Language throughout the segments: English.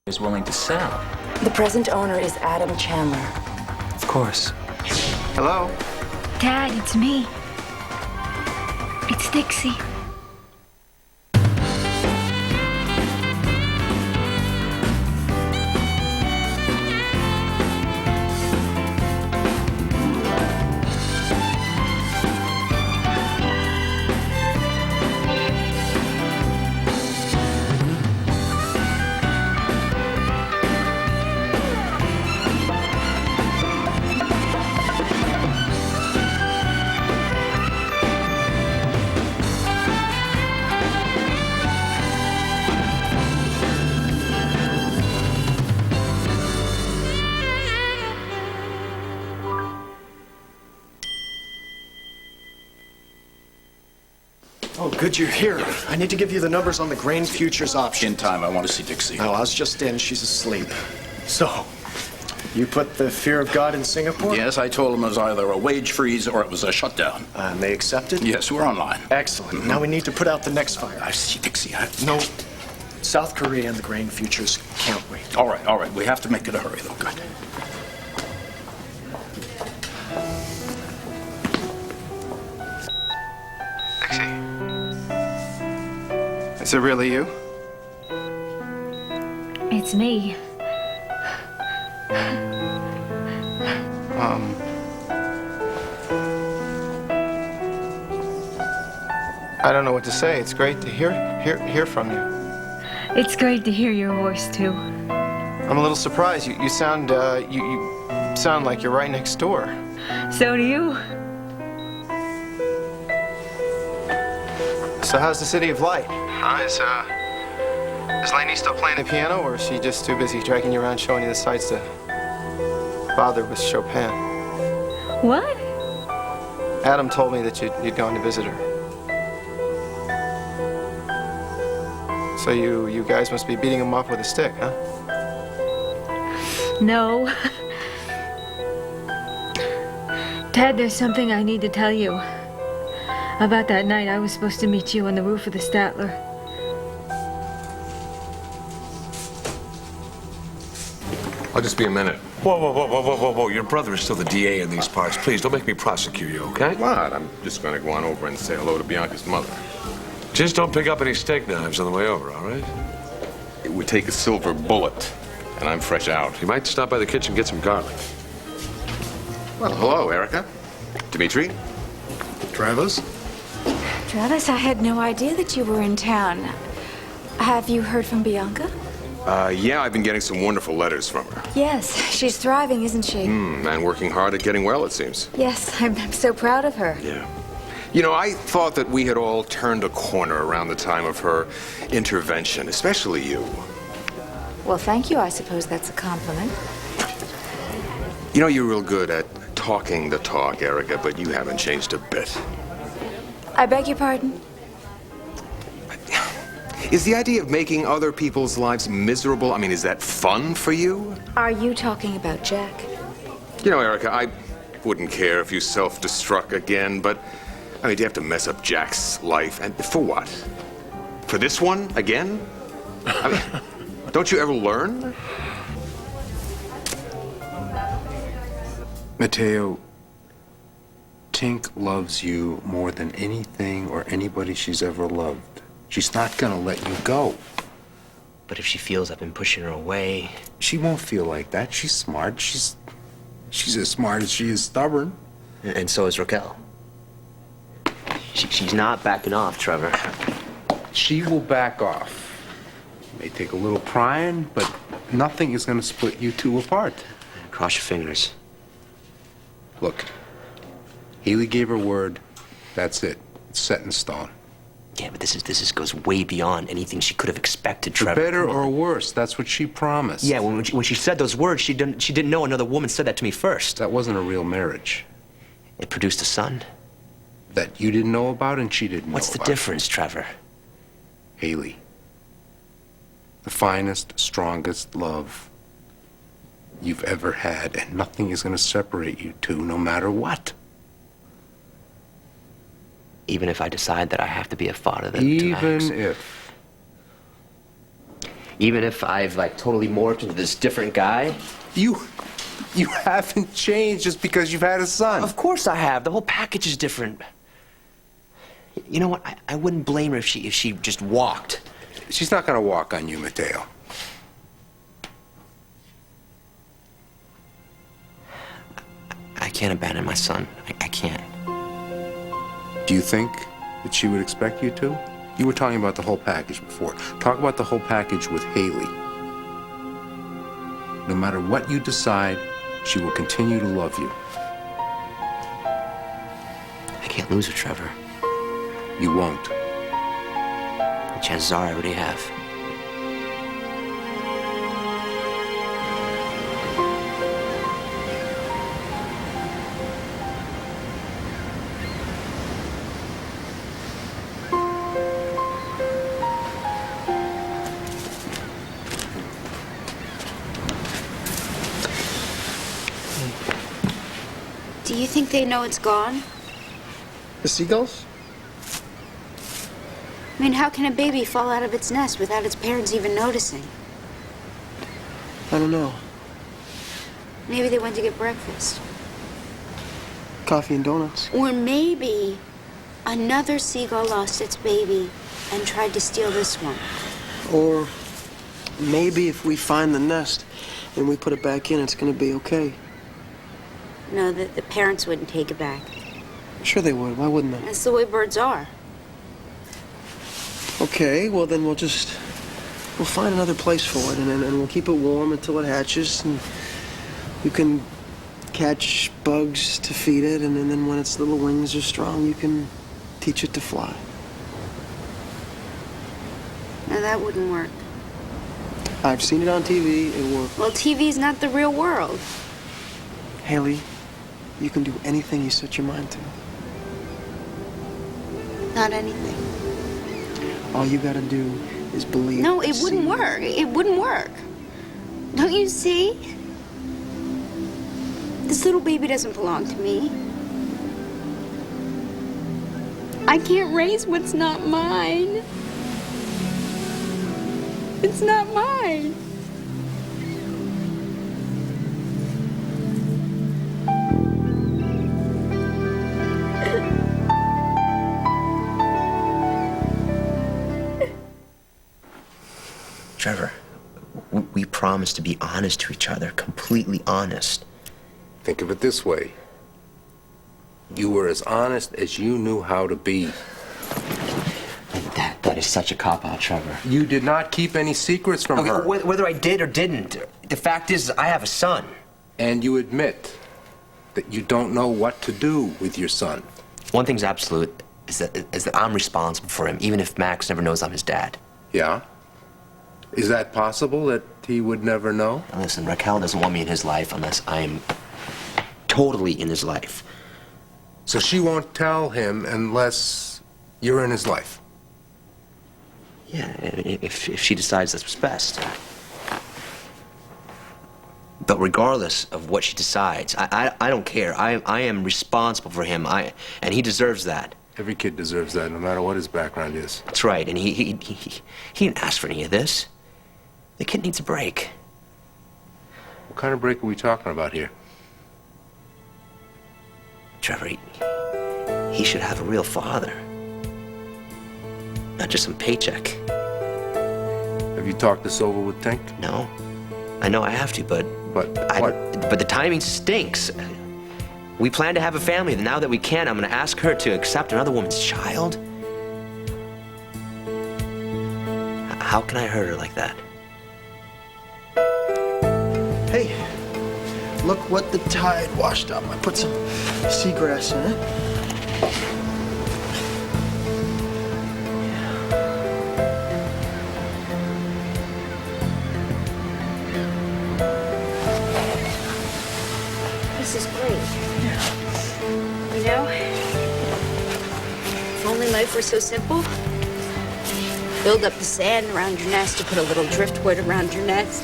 is willing to sell. The present owner is Adam Chandler. Of course. Hello? Dad, it's me. It's Dixie. Oh, good you're here. I need to give you the numbers on the grain futures option. In time, I want to see Dixie. Oh, I was just in. She's asleep. So, you put the fear of God in Singapore? Yes, I told them it was either a wage freeze or it was a shutdown. And they accepted? Yes, we're online. Excellent. Now we need to put out the next fire. I see Dixie. No. South Korea and the grain futures can't wait. All right. We have to make it a hurry, though. Good. Dixie? Is it really you? It's me. I don't know what to say. It's great to hear from you. It's great to hear your voice, too. I'm a little surprised. You sound, you sound like you're right next door. So do you. So how's the City of Light? Is Lainey still playing the piano, or is she just too busy dragging you around showing you the sights to bother with Chopin? What? Adam told me that you'd gone to visit her. So you guys must be beating him up with a stick, huh? No. Ted, there's something I need to tell you. About that night I was supposed to meet you on the roof of the Statler. I'll just be a minute. Whoa. Your brother is still the DA in these parts. Please, don't make me prosecute you, okay? What? I'm just going to go on over and say hello to Bianca's mother. Just don't pick up any steak knives on the way over, all right? It would take a silver bullet, and I'm fresh out. You might stop by the kitchen and get some garlic. Well, hello, Erica. Dimitri. Travis? Travis, I had no idea that you were in town. Have you heard from Bianca? Yeah, I've been getting some wonderful letters from her. Yes, she's thriving, isn't she? And working hard at getting well, it seems. Yes, I'm so proud of her. Yeah. You know, I thought that we had all turned a corner around the time of her intervention, especially you. Well, thank you. I suppose that's a compliment. You know, you're real good at talking the talk, Erica, but you haven't changed a bit. I beg your pardon? Is the idea of making other people's lives miserable, I mean, is that fun for you? Are you talking about Jack? You know, Erica, I wouldn't care if you self-destruct again, but, I mean, do you have to mess up Jack's life? And for what? For this one again? I mean, don't you ever learn? Mateo, Tink loves you more than anything or anybody she's ever loved. She's not gonna let you go. But if she feels I've been pushing her away... She won't feel like that. She's smart. She's as smart as she is stubborn. And so is Raquel. She's not backing off, Trevor. She will back off. It may take a little prying, but nothing is gonna split you two apart. Cross your fingers. Look, Hayley gave her word. That's it. It's set in stone. Yeah, but this goes way beyond anything she could have expected, For Trevor. better or worse, that's what she promised. Yeah, when she said those words, she didn't know another woman said that to me first. That wasn't a real marriage. It produced a son. That you didn't know about and she didn't know What's the about. difference, Trevor? Hayley. The finest, strongest love you've ever had, and nothing is going to separate you two, no matter what. Even if I decide that I have to be a father, Even if. Even if I've, like, totally morphed into this different guy? You haven't changed just because you've had a son. Of course I have. The whole package is different. You know what? I wouldn't blame her if she just walked. She's not going to walk on you, Mateo. I can't abandon my son. I can't. Do you think that she would expect you to? You were talking about the whole package before. Talk about the whole package with Hayley. No matter what you decide, she will continue to love you. I can't lose her, Trevor. You won't. The chances are I already have. Do you think they know it's gone? The seagulls? I mean, how can a baby fall out of its nest without its parents even noticing? I don't know. Maybe they went to get breakfast. Coffee and donuts. Or maybe another seagull lost its baby and tried to steal this one. Or maybe if we find the nest and we put it back in, it's gonna be okay. No, the parents wouldn't take it back. Sure they would. Why wouldn't they? That's the way birds are. Okay, well then we'll find another place for it, and we'll keep it warm until it hatches, and you can catch bugs to feed it, and then when its little wings are strong, you can teach it to fly. No, that wouldn't work. I've seen it on TV. It works. Well, TV's not the real world. Hayley, you can do anything you set your mind to. Not anything. All you gotta do is believe. No, it wouldn't work. It wouldn't work. Don't you see? This little baby doesn't belong to me. I can't raise what's not mine. It's not mine. Trevor, we promised to be honest to each other, completely honest. Think of it this way. You were as honest as you knew how to be. That is such a cop-out, Trevor. You did not keep any secrets from her. Whether I did or didn't, the fact is I have a son. And you admit that you don't know what to do with your son. One thing's absolute, is that I'm responsible for him, even if Max never knows I'm his dad. Yeah? Is that possible, that he would never know? Now listen, Raquel doesn't want me in his life unless I'm totally in his life. So she won't tell him unless you're in his life? Yeah, if she decides that's what's best. But regardless of what she decides, I don't care. I am responsible for him, and he deserves that. Every kid deserves that, no matter what his background is. That's right, and he didn't ask for any of this. The kid needs a break. What kind of break are we talking about here? Trevor, he should have a real father. Not just some paycheck. Have you talked this over with Tink? No. I know I have to, but what? But the timing stinks. We plan to have a family, and now that we can, I'm going to ask her to accept another woman's child? How can I hurt her like that? Hey, look what the tide washed up. I put some seagrass in it. This is great. You know, if only life were so simple. Build up the sand around your nest to put a little driftwood around your nest.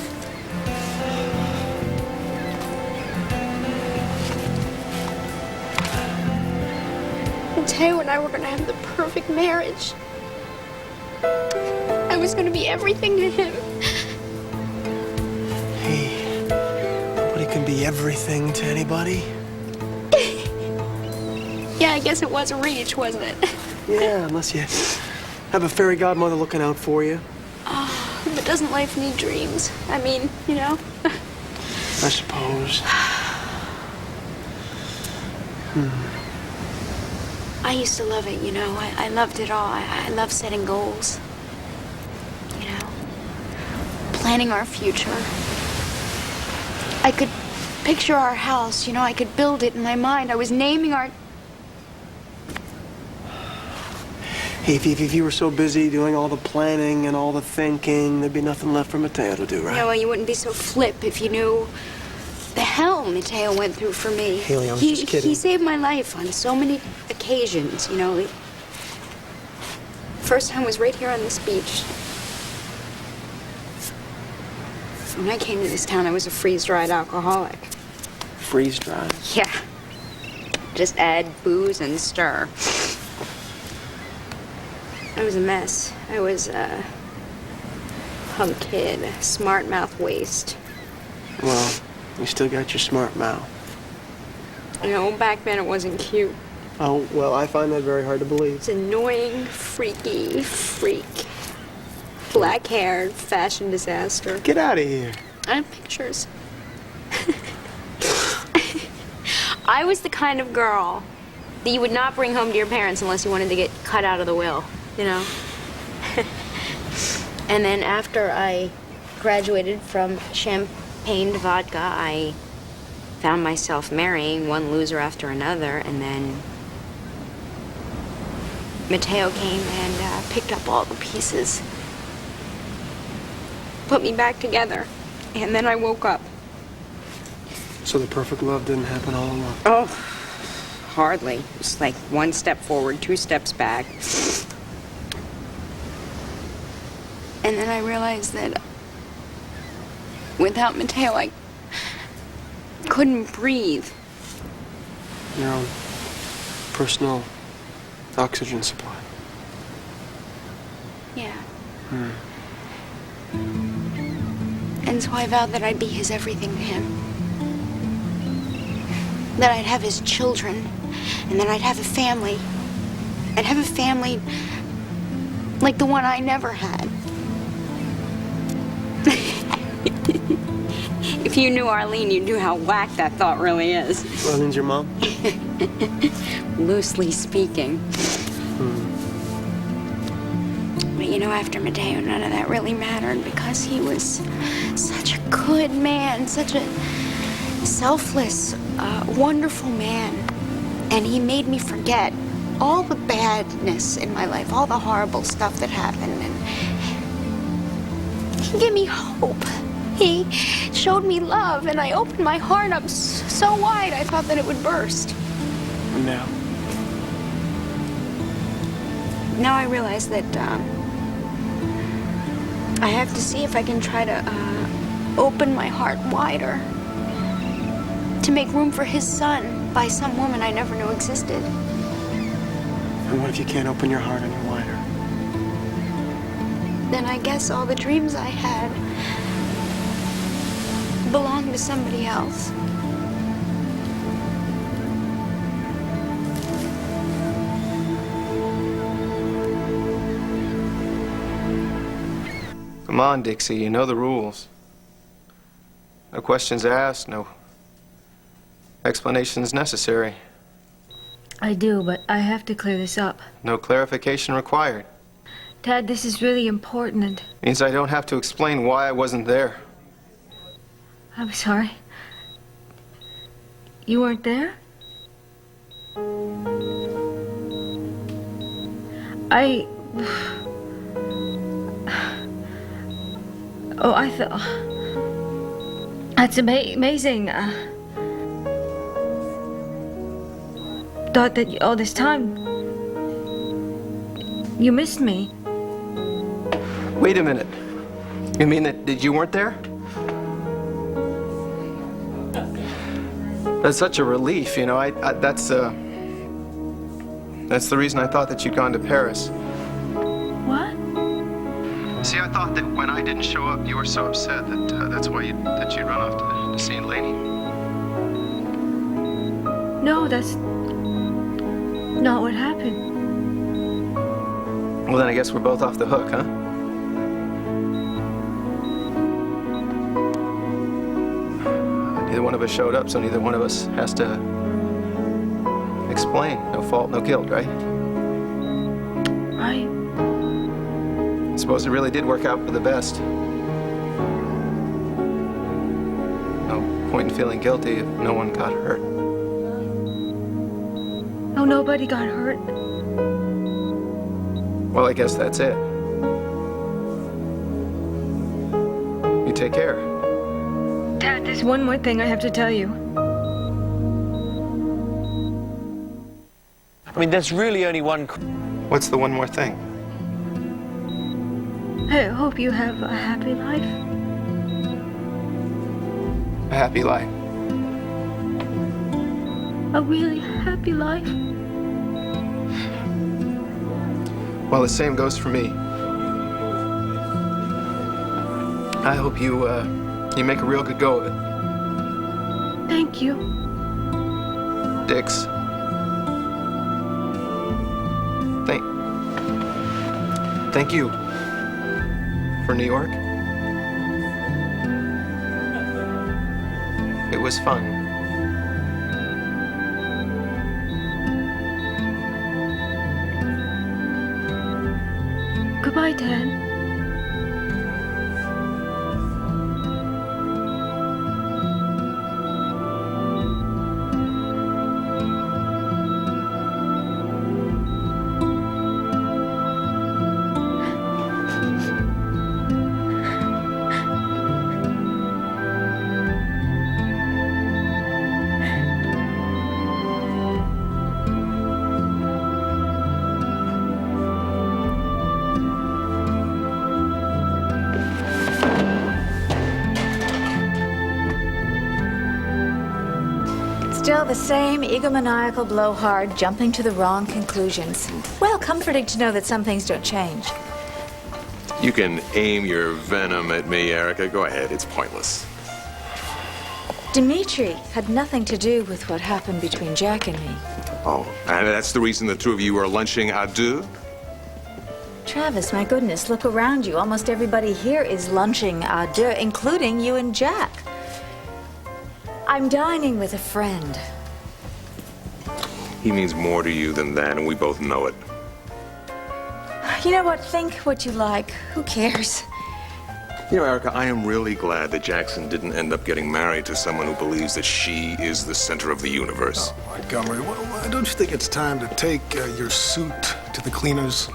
Mateo and I were gonna have the perfect marriage. I was gonna be everything to him. be everything to anybody. Yeah, I guess it was a reach, wasn't it? Yeah, unless you have a fairy godmother looking out for you. Oh, but doesn't life need dreams? I mean, you know? I suppose. I used to love it, you know. I loved it all. I loved setting goals. You know, planning our future. I could picture our house, you know. I could build it in my mind. I was naming our... Hey, if you were so busy doing all the planning and all the thinking, there'd be nothing left for Mateo to do, right? Yeah, well, you wouldn't be so flip if you knew the hell Mateo went through for me. Hayley, I was just kidding. He saved my life on so many occasions, you know. First time was right here on this beach. When I came to this town, I was a freeze-dried alcoholic. Freeze-dried? Yeah. Just add booze and stir. I was a mess. I was a punk kid, smart mouth waste. Well, you still got your smart mouth. You know, back then it wasn't cute. Oh, well, I find that very hard to believe. It's annoying, freaky, freak. Black-haired, fashion disaster. Get out of here. I have pictures. I was the kind of girl that you would not bring home to your parents unless you wanted to get cut out of the will, you know? And then after I graduated from champagne to vodka, I found myself marrying one loser after another, and then Mateo came and picked up all the pieces, put me back together, and then I woke up. So the perfect love didn't happen all along? Oh, hardly. It's like one step forward, two steps back. And then I realized that without Mateo, I couldn't breathe. Your own personal oxygen supply. Yeah. And so I vowed that I'd be his everything to him. That I'd have his children, and then I'd have a family. I'd have a family like the one I never had. If you knew Arlene, you'd know how whack that thought really is. Arlene's your mom? Loosely speaking. But you know, after Mateo, none of that really mattered because he was such a good man, such a selfless, wonderful man. And he made me forget all the badness in my life, all the horrible stuff that happened. And he gave me hope. He showed me love, and I opened my heart up so wide I thought that it would burst. And now? Now I realize that I have to see if I can try to open my heart wider to make room for his son by some woman I never knew existed. And what if you can't open your heart any wider? Then I guess all the dreams I had belong to somebody else. Come on, Dixie, you know the rules. No questions asked, no explanations necessary. I do, but I have to clear this up. No clarification required. Dad, this is really important. Means I don't have to explain why I wasn't there. I'm sorry. You weren't there? Oh, I thought... That's amazing. Thought that all this time... You missed me. Wait a minute. You mean that you weren't there? That's such a relief, you know. That's the reason I thought that you'd gone to Paris. What? See, I thought that when I didn't show up, you were so upset that that's why you'd run off to see Laney. No, that's not what happened. Well, then I guess we're both off the hook, huh? Neither one of us showed up, so neither one of us has to explain. No fault, no guilt, right? Right. I suppose it really did work out for the best. No point in feeling guilty if no one got hurt. No, nobody got hurt. Well, I guess that's it. You take care. Dad, there's one more thing I have to tell you. I mean, there's really only one... What's the one more thing? I hope you have a happy life. A happy life. A really happy life. Well, the same goes for me. I hope you make a real good go of it. Thank you. Dix. Thank you for New York. It was fun. Goodbye, Dad. Still the same egomaniacal blowhard, jumping to the wrong conclusions. Well, comforting to know that some things don't change. You can aim your venom at me, Erica. Go ahead, it's pointless. Dimitri had nothing to do with what happened between Jack and me. Oh, and that's the reason the two of you are lunching à deux? Travis, my goodness, look around you. Almost everybody here is lunching à deux, including you and Jack. I'm dining with a friend. He means more to you than that, and we both know it. You know what? Think what you like. Who cares? You know, Erica, I am really glad that Jackson didn't end up getting married to someone who believes that she is the center of the universe. Oh, Montgomery, don't you think it's time to take your suit to the cleaners?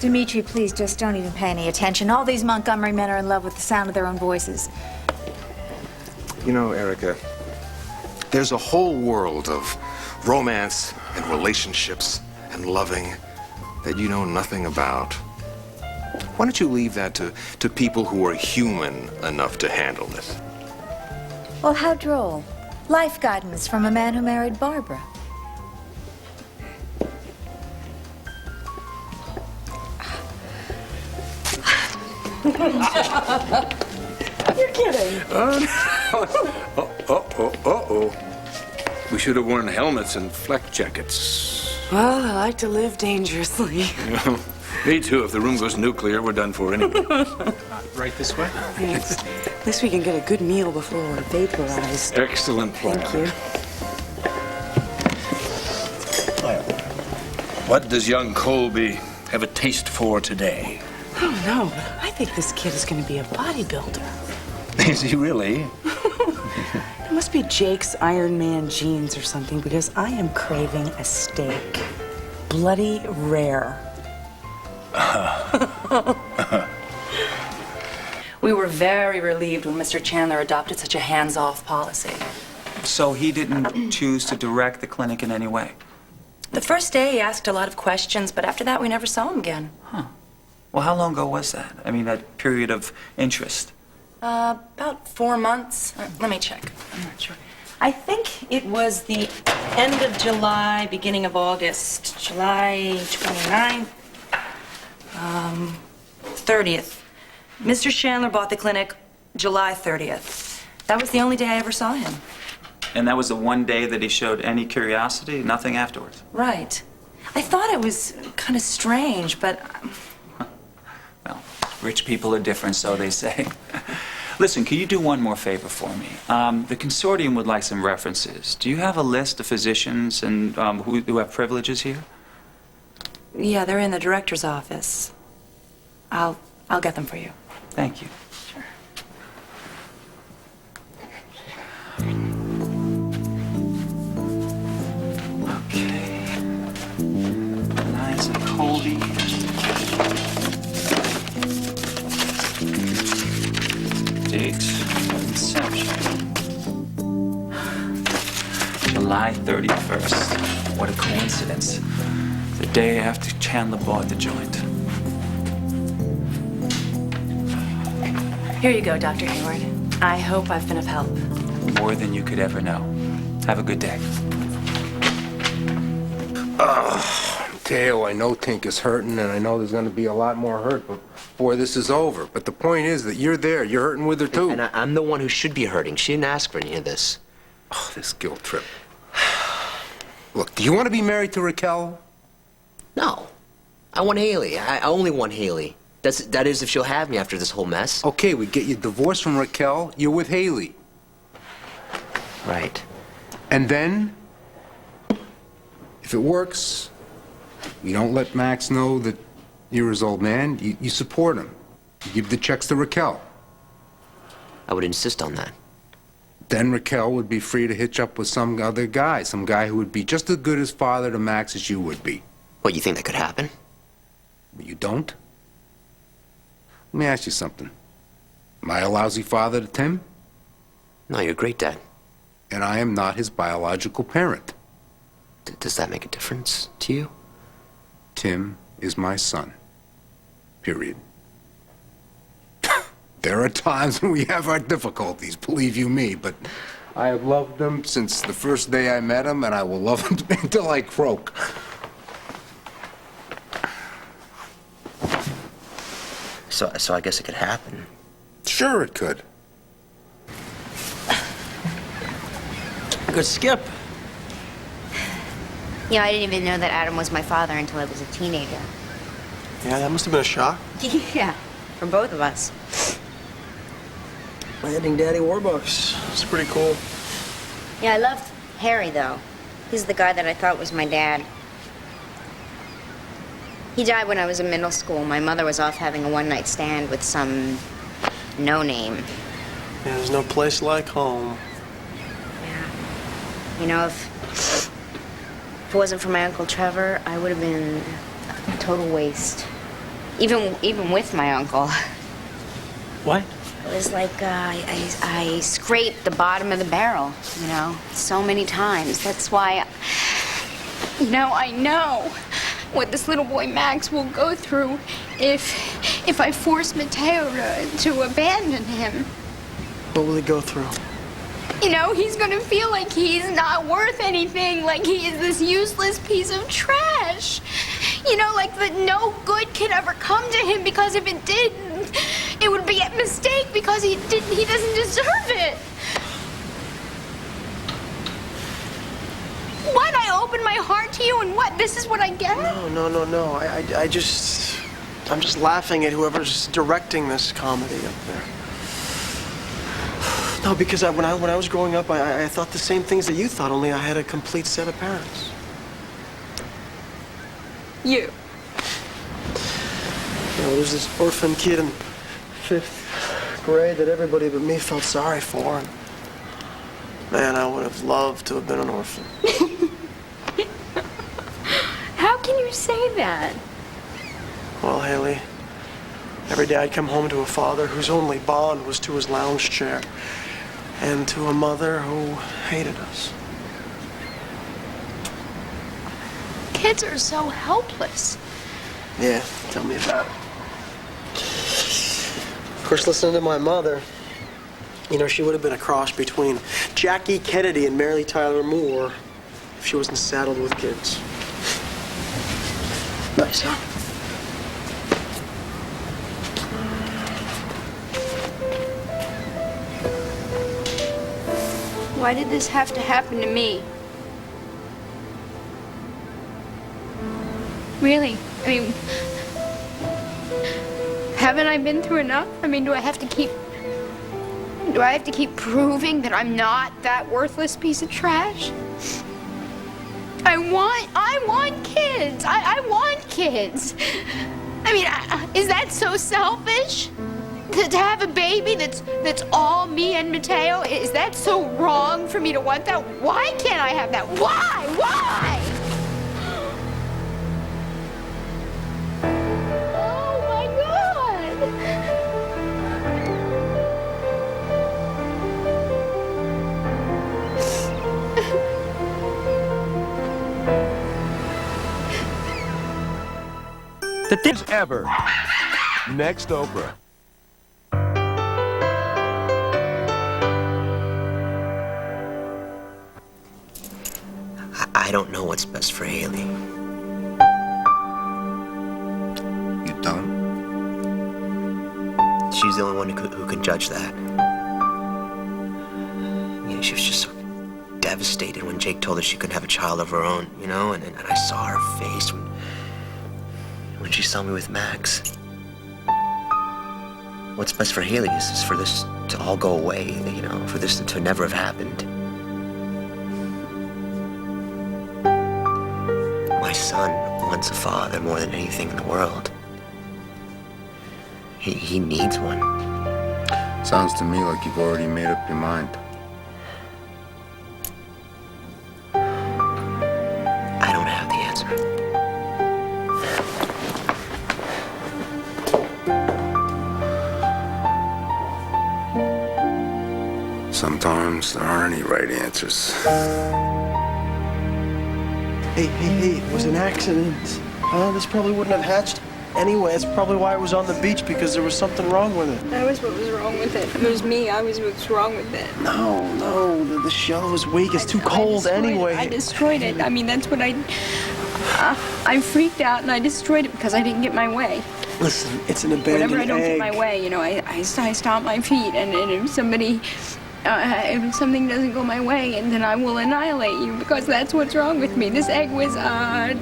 Dimitri, please just don't even pay any attention. All these Montgomery men are in love with the sound of their own voices. You know, Erica, there's a whole world of romance and relationships and loving that you know nothing about. Why don't you leave that to people who are human enough to handle it? Well, how droll. Life guidance from a man who married Barbara. You're kidding. Uh-oh. We should have worn helmets and flak jackets. Well, I like to live dangerously. Me too. If the room goes nuclear, we're done for anyway. Right this way? Thanks. At least we can get a good meal before we're vaporized. Excellent plan. Thank you. What does young Colby have a taste for today? I don't know, but I think this kid is going to be a bodybuilder. Is he really? It must be Jake's Iron Man genes or something, because I am craving a steak. Bloody rare. We were very relieved when Mr. Chandler adopted such a hands-off policy. So he didn't choose to direct the clinic in any way? The first day he asked a lot of questions, but after that we never saw him again. Huh. Well, how long ago was that? I mean, that period of interest? About 4 months. Let me check. I'm not sure. I think it was the end of July, beginning of August. July 29th, 30th. Mr. Chandler bought the clinic July 30th. That was the only day I ever saw him. And that was the one day that he showed any curiosity, nothing afterwards? Right. I thought it was kind of strange, but... Well, rich people are different, so they say. Listen, can you do one more favor for me? The consortium would like some references. Do you have a list of physicians and who have privileges here? Yeah, they're in the director's office. I'll get them for you. Thank you. Sure. Okay. Liza, Cady. Dates of inception. July 31st. What a coincidence. The day after Chandler bought the joint. Here you go, Dr. Hayward. I hope I've been of help. More than you could ever know. Have a good day. Mateo, I know Tink is hurting, and I know there's going to be a lot more hurt before this is over. But the point is that you're there. You're hurting with her, too. And I'm the one who should be hurting. She didn't ask for any of this. Oh, this guilt trip. Look, do you want to be married to Raquel? No. I want Hayley. I only want Hayley. That is if she'll have me after this whole mess. Okay, we get you divorced from Raquel. You're with Hayley. Right. And then, if it works, you don't let Max know that you're his old man. You support him. You give the checks to Raquel. I would insist on that. Then Raquel would be free to hitch up with some other guy, some guy who would be just as good as father to Max as you would be. What, you think that could happen? You don't? Let me ask you something. Am I a lousy father to Tim? No, you're a great dad. And I am not his biological parent. Does that make a difference to you? Tim is my son. Period. There are times when we have our difficulties, believe you me, but I have loved him since the first day I met him, and I will love him until I croak. So I guess it could happen. Sure it could. Good skip. Yeah, I didn't even know that Adam was my father until I was a teenager. Yeah, that must have been a shock. Yeah, for both of us. Landing Daddy Warbucks. It's pretty cool. Yeah, I loved Harry, though. He's the guy that I thought was my dad. He died when I was in middle school. My mother was off having a one-night stand with some no-name. Yeah, there's no place like home. Yeah. You know, if it wasn't for my Uncle Trevor, I would have been a total waste. Even with my uncle. What? It was like I scraped the bottom of the barrel, you know, so many times. That's why, I know what this little boy Max will go through if I force Mateo to abandon him. What will he go through? You know, he's gonna feel like he's not worth anything, like he is this useless piece of trash. You know, like that no good could ever come to him, because if it did, it would be a mistake because he doesn't deserve it. What? I opened my heart to you, and what? This is what I get? No. I'm just laughing at whoever's directing this comedy up there. No, because when I was growing up, I thought the same things that you thought, only I had a complete set of parents. You. There's this orphan kid in 5th grade that everybody but me felt sorry for. And man, I would have loved to have been an orphan. How can you say that? Well, Hayley, every day I'd come home to a father whose only bond was to his lounge chair, and to a mother who hated us. Kids are so helpless. Yeah, tell me about it. Of course, listening to my mother, she would have been a cross between Jackie Kennedy and Mary Tyler Moore if she wasn't saddled with kids. Nice, huh? Why did this have to happen to me? Really? I mean, haven't I been through enough? I mean, do I have to keep proving that I'm not that worthless piece of trash? I want kids. I want kids. I mean, is that so selfish? To have a baby that's all me and Mateo? Is that so wrong for me to want that? Why can't I have that? Why? Why? Oh my The things ever. Next Oprah. I don't know what's best for Hayley. You don't? She's the only one who can judge that. You know, she was just so devastated when Jake told her she couldn't have a child of her own, you know? And I saw her face when she saw me with Max. What's best for Hayley is for this to all go away, you know, for this to never have happened. My son wants a father more than anything in the world. He needs one. Sounds to me like you've already made up your mind. I don't have the answer. Sometimes there aren't any right answers. Hey, it was an accident. This probably wouldn't have hatched anyway. That's probably why it was on the beach, because there was something wrong with it. That was what was wrong with it. It was me. I was what's wrong with it. No, the shell was weak. It's too cold anyway. I destroyed it. I mean, that's what I freaked out and I destroyed it because I didn't get my way. Listen, it's an abandoned egg. Whenever I don't get my way, you know, I stomp my feet, and if something doesn't go my way, and then I will annihilate you, because that's what's wrong with me. This egg was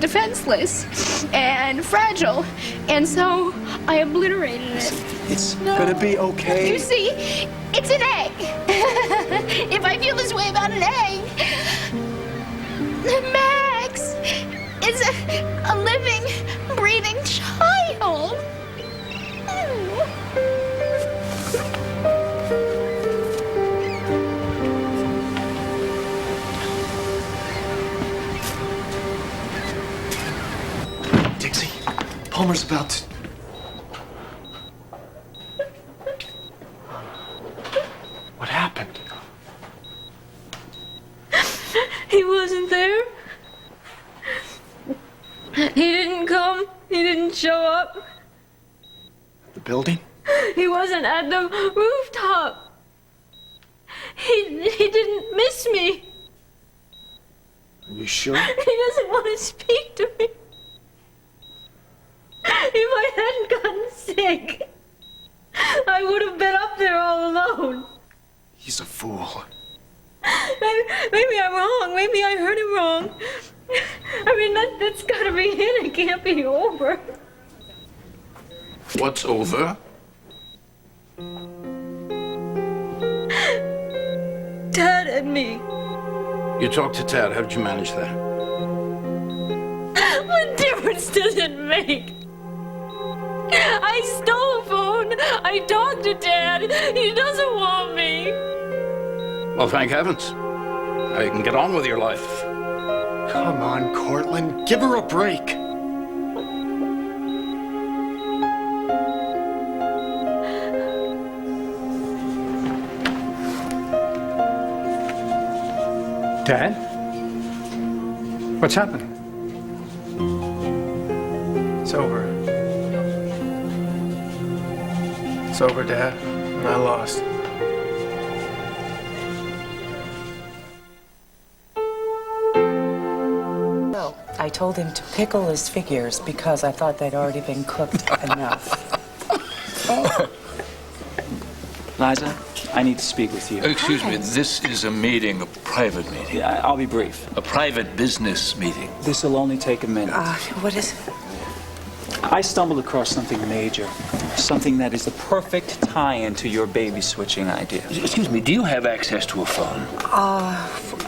defenseless and fragile, and so I obliterated it. It's gonna be okay. You see, it's an egg. If I feel this way about an egg, Max is a living, breathing child. Dixie, Palmer's about to... What happened? He wasn't there. He didn't come. He didn't show up. The building? He wasn't at the rooftop. He didn't miss me. Are you sure? He doesn't want to speak to me. If I hadn't gotten sick, I would have been up there all alone. He's a fool. Maybe I'm wrong. Maybe I heard him wrong. I mean, that's gotta be it. It can't be over. What's over? Dad and me. You talked to Tad. How did you manage that? What difference does it make? I stole a phone. I talked to Dad. He doesn't want me. Well, thank heavens. Now you can get on with your life. Come on, Cortland. Give her a break. Dad? What's happened? It's over. It's over, Dad. And I lost. No, I told him to pickle his figures because I thought they'd already been cooked enough. Liza, I need to speak with you. Excuse me, this is a meeting, a private meeting. Yeah, I'll be brief. A private business meeting. This will only take a minute. What is it? I stumbled across something major. Something that is the perfect tie-in to your baby switching idea. Excuse me, do you have access to a phone?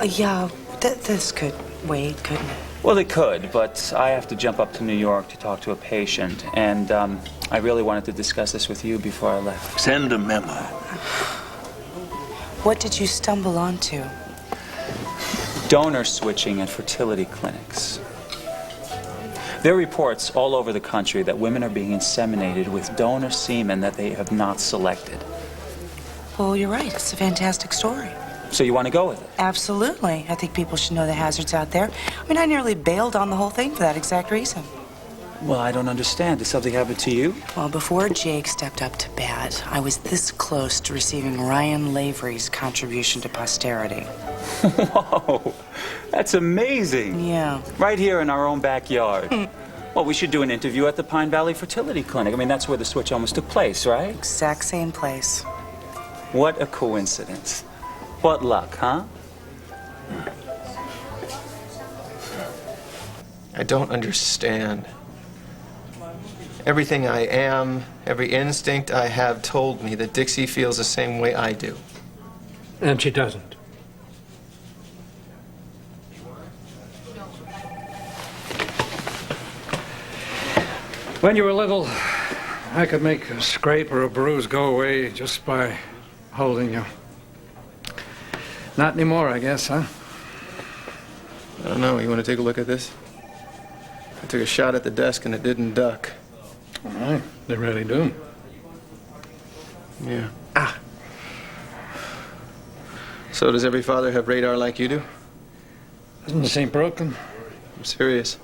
Yeah, this could wait, couldn't it? Well, it could, but I have to jump up to New York to talk to a patient, and I really wanted to discuss this with you before I left. Send a memo. What did you stumble onto? Donor switching at fertility clinics. There are reports all over the country that women are being inseminated with donor semen that they have not selected. Well, you're right. It's a fantastic story. So you want to go with it? Absolutely. I think people should know the hazards out there. I mean, I nearly bailed on the whole thing for that exact reason. Well, I don't understand. Did something happen to you? Well, before Jake stepped up to bat, I was this close to receiving Ryan Lavery's contribution to posterity. Whoa, that's amazing. Yeah. Right here in our own backyard. Well, we should do an interview at the Pine Valley Fertility Clinic. I mean, that's where the switch almost took place, right? Exact same place. What a coincidence. What luck, huh? I don't understand. Everything I am, every instinct I have told me that Dixie feels the same way I do. And she doesn't. When you were little, I could make a scrape or a bruise go away just by holding you. Not anymore, I guess, huh? I don't know. You want to take a look at this? I took a shot at the desk and it didn't duck. All right. They really do. Yeah. So does every father have radar like you do? Isn't this ain't broken? I'm serious.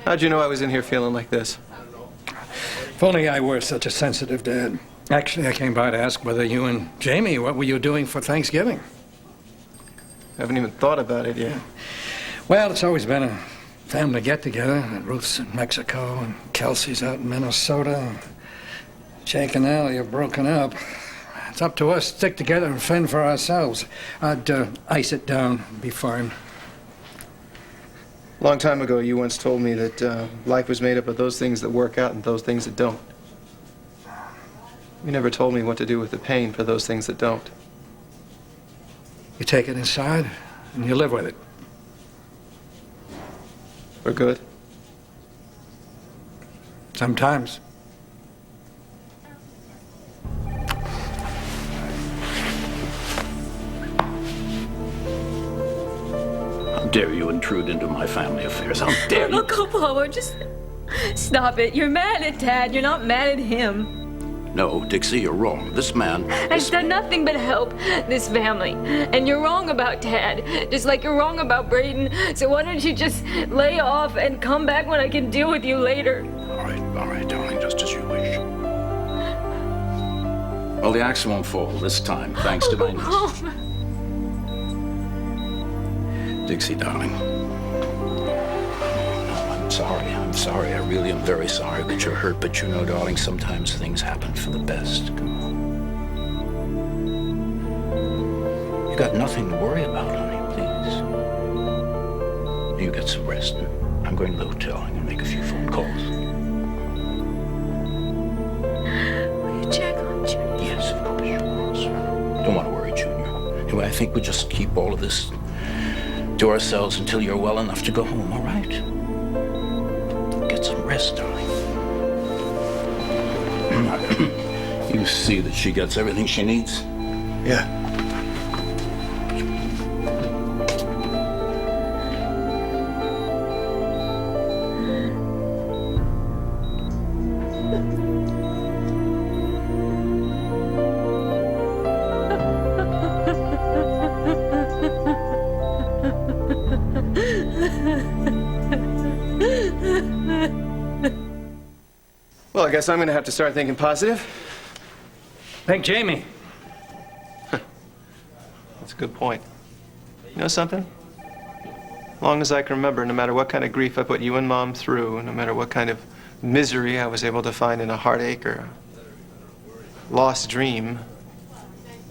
How'd you know I was in here feeling like this? If only I were such a sensitive dad. Actually, I came by to ask whether you and Jamie, what were you doing for Thanksgiving? I haven't even thought about it yet. Well, it's always been a family get-together. Ruth's in Mexico, and Kelsey's out in Minnesota. And Jake and Allie are broken up. It's up to us to stick together and fend for ourselves. I'd ice it down, be fine. A long time ago, you once told me that life was made up of those things that work out and those things that don't. You never told me what to do with the pain for those things that don't. You take it inside, and you live with it. For good? Sometimes. How dare you intrude into my family affairs? How dare you? Look, Opal, just stop it. You're mad at Dad. You're not mad at him. No, Dixie, you're wrong. This man... I've done nothing but help this family. And you're wrong about Dad, just like you're wrong about Braden. So why don't you just lay off and come back when I can deal with you later? All right, darling, just as you wish. Well, the axe won't fall this time, thanks to my niece. Dixie, darling. I'm sorry. I really am very sorry that you're hurt, but you know, darling, sometimes things happen for the best. Come on. You got nothing to worry about, honey, please. You get some rest, and I'm going to the hotel. I'm going to make a few phone calls. Will you check on Junior? Yes, of course. Don't want to worry, Junior. Anyway, I think we'll just keep all of this to ourselves until you're well enough to go home, all right? Get some rest, darling. You see that she gets everything she needs? Yeah. Well, I guess I'm going to have to start thinking positive. Thank Jamie. That's a good point. You know something? As long as I can remember, no matter what kind of grief I put you and Mom through, no matter what kind of misery I was able to find in a heartache or a lost dream,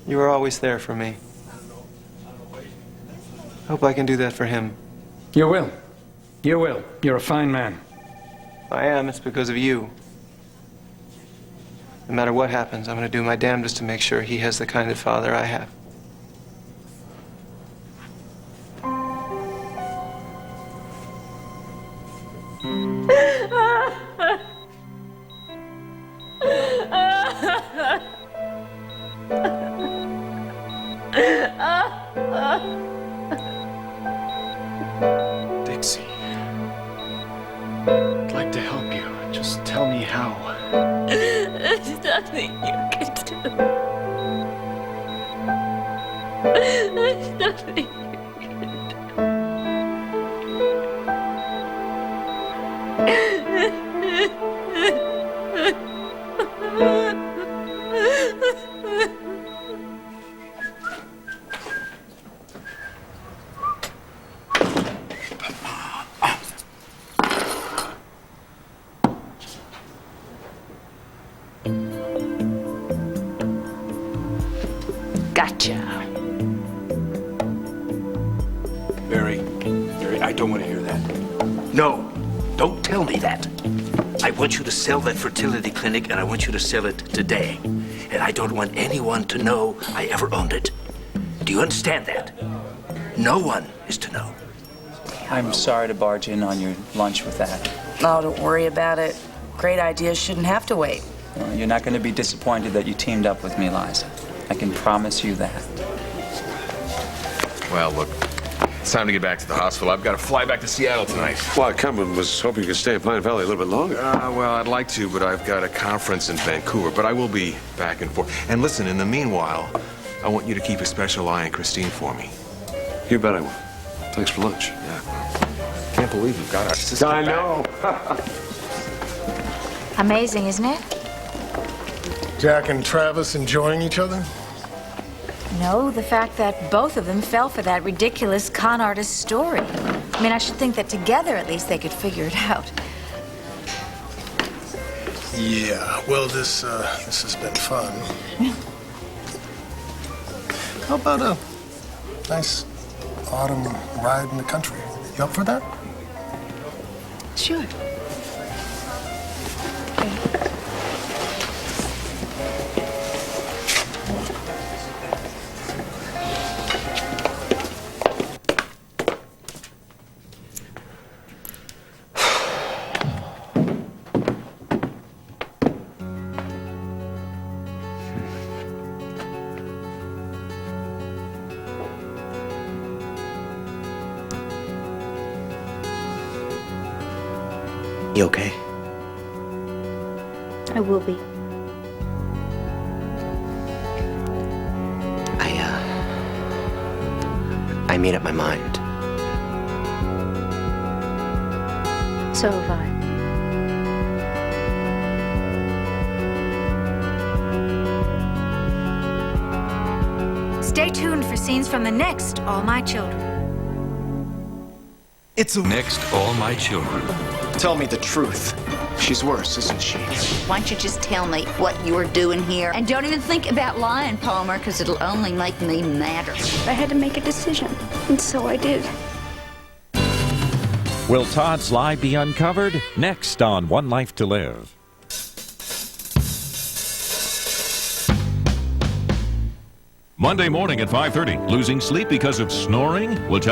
You were always there for me. I hope I can do that for him. You will. You will. You're a fine man. If I am, it's because of you. No matter what happens, I'm going to do my damnedest to make sure he has the kind of father I have. Dixie. I'd like to help you. Just tell me how. There's nothing you can do. There's nothing you can Gotcha. Barry, I don't want to hear that. No, don't tell me that. I want you to sell that fertility clinic, and I want you to sell it today. And I don't want anyone to know I ever owned it. Do you understand that? No one is to know. I'm sorry to barge in on your lunch with that. Oh, don't worry about it. Great ideas shouldn't have to wait. Well, you're not going to be disappointed that you teamed up with me, Liza. I can promise you that. Well, look, it's time to get back to the hospital. I've got to fly back to Seattle tonight. Well, I was hoping you could stay in Pine Valley a little bit longer. Well, I'd like to, but I've got a conference in Vancouver. But I will be back and forth. And listen, in the meanwhile, I want you to keep a special eye on Christine for me. You bet I will. Thanks for lunch. Yeah. Can't believe you've got our sister I back. know. Amazing, isn't it? Jack and Travis enjoying each other? No, the fact that both of them fell for that ridiculous con artist story. I mean, I should think that together at least they could figure it out. Yeah, well, this has been fun. How about a nice autumn ride in the country? You up for that? Sure. You okay? I will be. I made up my mind. So have I. Stay tuned for scenes from the next All My Children. It's next All My Children. Tell me the truth. She's worse, isn't she? Why don't you just tell me what you're doing here? And don't even think about lying, Palmer, because it'll only make me madder. I had to make a decision, and so I did. Will Todd's lie be uncovered? Next on One Life to Live. Monday morning at 5:30. Losing sleep because of snoring? We'll tell